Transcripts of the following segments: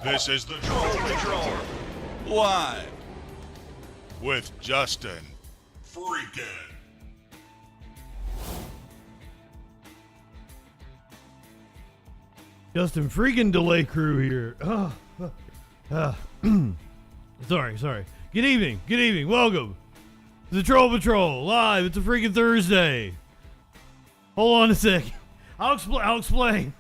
This is the Troll Patrol, live with Justin Freakin. Justin Freakin delay crew here. Sorry. Good evening. Welcome to the Troll Patrol live. It's a freaking Thursday. Hold on a second. I'll explain.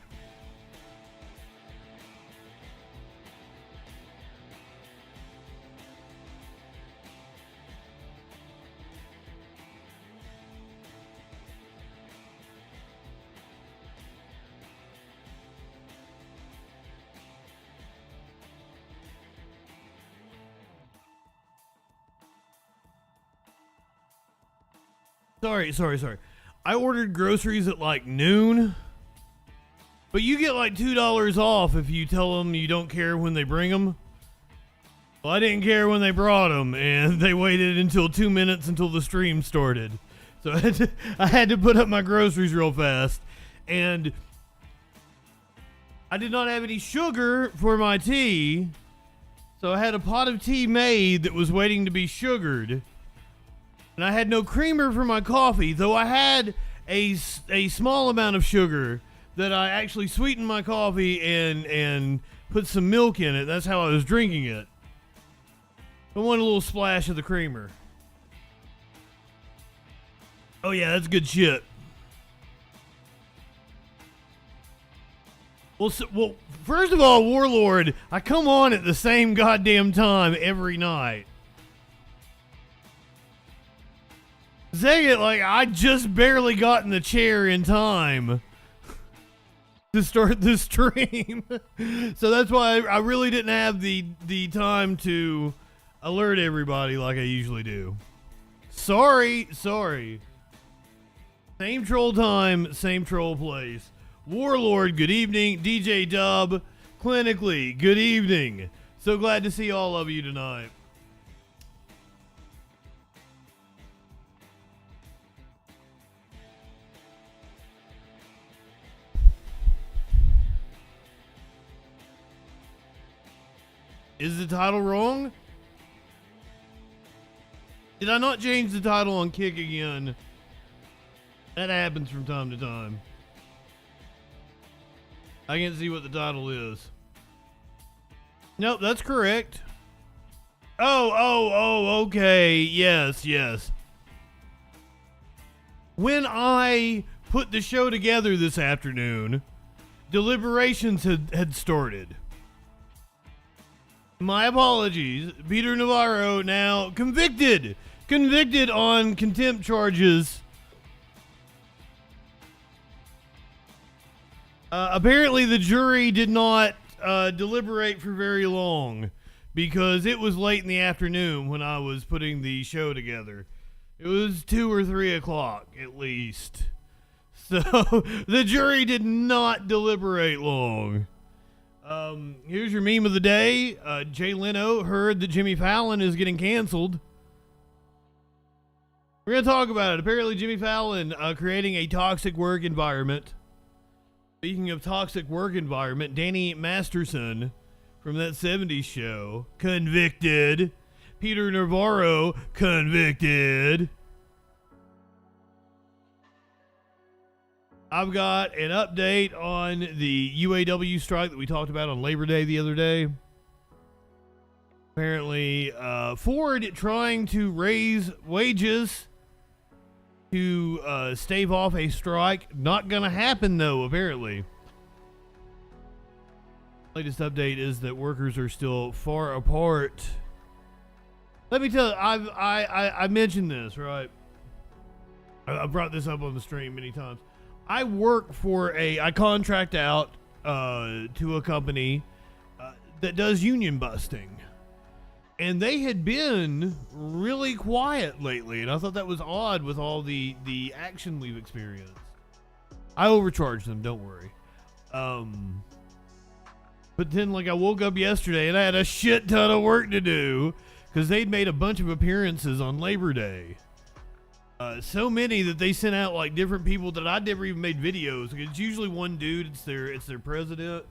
Sorry. I ordered groceries at like noon, but you get like $2 off if you tell them you don't care when they bring them. Well, I didn't care when they brought them, and they waited until 2 minutes until the stream started. So I had to put up my groceries real fast, and I did not have any sugar for my tea, so I had a pot of tea made that was waiting to be sugared. And I had no creamer for my coffee, though I had a small amount of sugar that I actually sweetened my coffee and put some milk in it. That's how I was drinking it. I want a little splash of the creamer. Oh yeah, that's good shit. Well, first of all, Warlord, I come on at the same goddamn time every night. Second, like, I just barely got in the chair in time to start the stream. So that's why I really didn't have the time to alert everybody like I usually do. Sorry. Same troll time, same troll place. Warlord, good evening. DJ Dub, clinically, good evening. So glad to see all of you tonight. Is the title wrong? Did I not change the title on Kick again? That happens from time to time. I can't see what the title is. Nope, that's correct. Oh, okay. Yes. When I put the show together this afternoon, Deliberations had started. My apologies. Peter Navarro now convicted on contempt charges. Apparently the jury did not deliberate for very long because it was late in the afternoon when I was putting the show together. It was 2 or 3 o'clock at least. So the jury did not deliberate long. Here's your meme of the day. Jay Leno heard that Jimmy Fallon is getting canceled. We're going to talk about it. Apparently Jimmy Fallon creating a toxic work environment. Speaking of toxic work environment, Danny Masterson from that 70s show, convicted. Peter Navarro, convicted. I've got an update on the UAW strike that we talked about on Labor Day the other day. Apparently, Ford trying to raise wages to stave off a strike. Not going to happen, though, apparently. Latest update is that workers are still far apart. Let me tell you, I mentioned this, right? I brought this up on the stream many times. I work for I contract out to a company that does union busting. And they had been really quiet lately. And I thought that was odd with all the action we've experienced. I overcharged them, don't worry. But then, like, I woke up yesterday and I had a shit ton of work to do because they'd made a bunch of appearances on Labor Day. So many that they sent out like different people that I never even made videos. It's usually one dude. It's their president.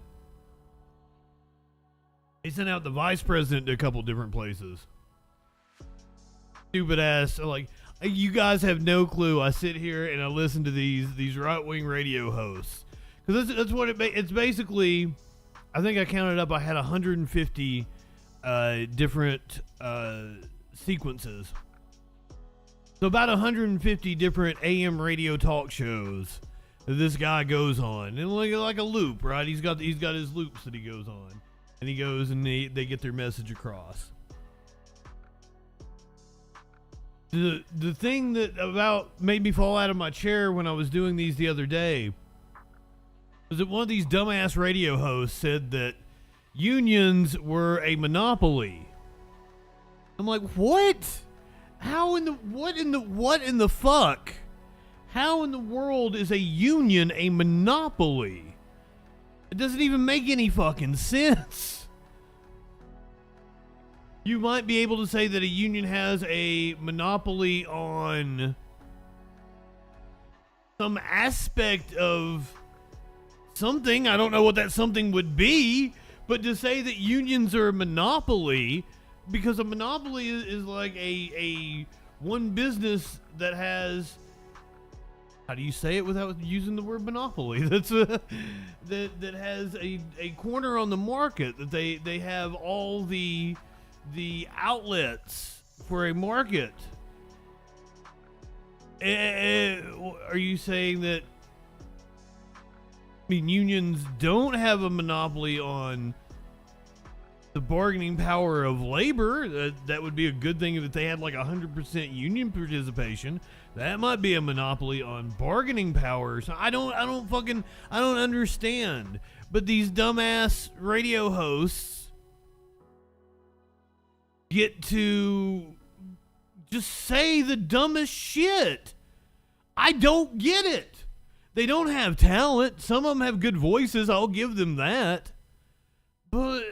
He sent out the vice president to a couple different places. Stupid ass. Like, you guys have no clue. I sit here and I listen to these right-wing radio hosts. Because that's what it's basically. I think I counted up. I had 150 different sequences. So about 150 different AM radio talk shows that this guy goes on, and like a loop, right? He's got his loops that he goes on, and he goes and they get their message across. The thing that about made me fall out of my chair when I was doing these the other day was that one of these dumbass radio hosts said that unions were a monopoly. I'm like, what? How in the what in the fuck? How in the world is a union a monopoly? It doesn't even make any fucking sense. You might be able to say that a union has a monopoly on some aspect of something. I don't know what that something would be, but to say that unions are a monopoly, because a monopoly is like a one business that has, how do you say it without using the word monopoly? That's that has a corner on the market, that they have all the outlets for a market. Are you saying that, I mean, unions don't have a monopoly on the bargaining power of labor? That would be a good thing if they had like 100% union participation. That might be a monopoly on bargaining power. So I don't understand. But these dumbass radio hosts get to just say the dumbest shit. I don't get it. They don't have talent. Some of them have good voices. I'll give them that. But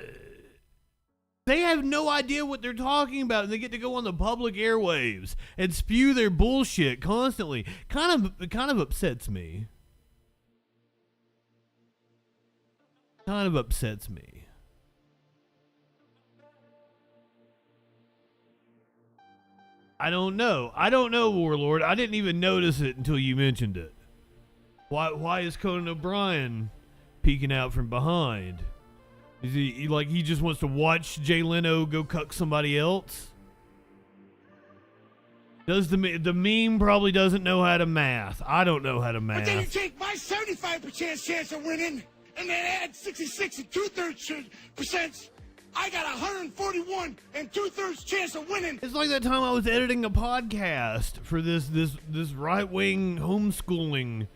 they have no idea what they're talking about, and they get to go on the public airwaves and spew their bullshit constantly. Kind of upsets me. Kind of upsets me. I don't know, Warlord. I didn't even notice it until you mentioned it. Why is Conan O'Brien peeking out from behind? Is he like he just wants to watch Jay Leno go cuck somebody else? Does the meme probably doesn't know how to math? I don't know how to math. But then you take my 75% chance of winning, and then add 66 and 2/3%. I got 141 and 2/3 chance of winning. It's like that time I was editing a podcast for this right-wing homeschooling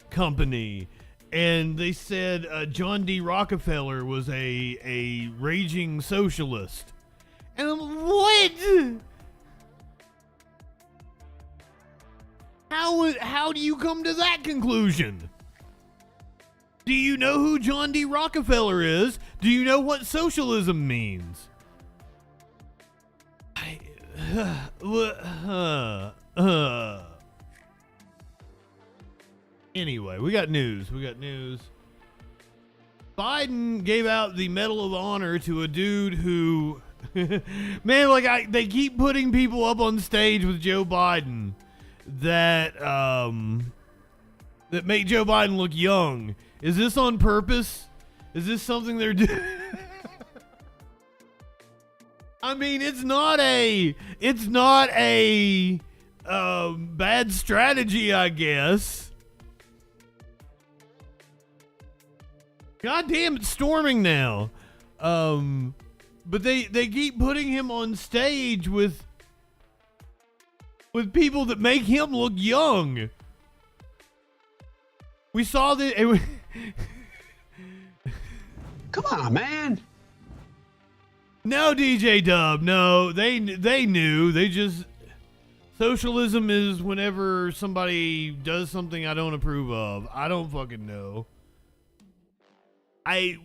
company, and they said John D. Rockefeller was a raging socialist. And I'm like, what? How do you come to that conclusion? Do you know who John D. Rockefeller is? Do you know what socialism means? Anyway, we got news. Biden gave out the Medal of Honor to a dude who, man, like they keep putting people up on stage with Joe Biden that make Joe Biden look young. Is this on purpose? Is this something they're doing? I mean, it's not a bad strategy, I guess. God damn, it's storming now. But they keep putting him on stage with people that make him look young. We saw that. Come on, man. No, DJ Dub. No, they knew. They just, socialism is whenever somebody does something I don't approve of. I don't fucking know.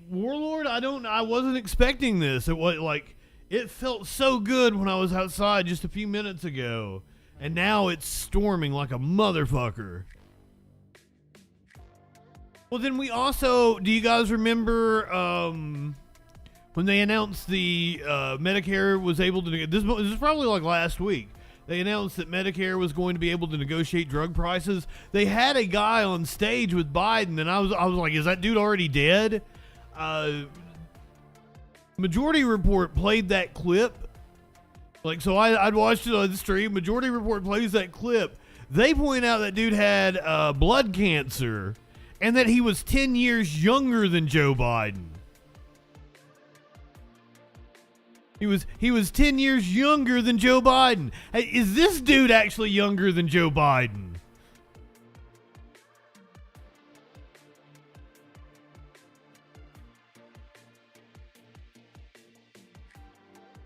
Warlord, I wasn't expecting this. It felt so good when I was outside just a few minutes ago, and now it's storming like a motherfucker. Well, then we also, do you guys remember when they announced the Medicare was able to, this is probably like last week. They announced that Medicare was going to be able to negotiate drug prices. They had a guy on stage with Biden, and I was like, is that dude already dead? Majority Report played that clip. Like, so I'd watched it on the stream. Majority Report plays that clip. They point out that dude had blood cancer and that he was 10 years younger than Joe Biden. He was 10 years younger than Joe Biden. Hey, is this dude actually younger than Joe Biden?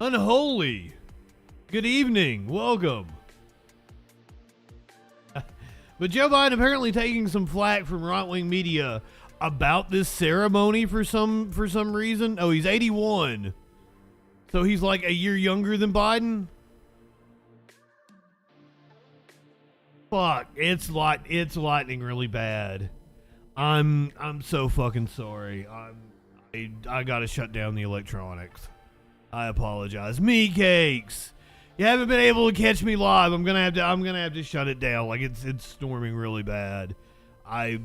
Unholy. Good evening. Welcome. But Joe Biden apparently taking some flack from right-wing media about this ceremony for some reason. Oh, he's 81. So he's like a year younger than Biden? Fuck, it's lightning really bad. I'm so fucking sorry. I gotta shut down the electronics. I apologize. Me cakes. You haven't been able to catch me live. I'm gonna have to shut it down. Like it's storming really bad.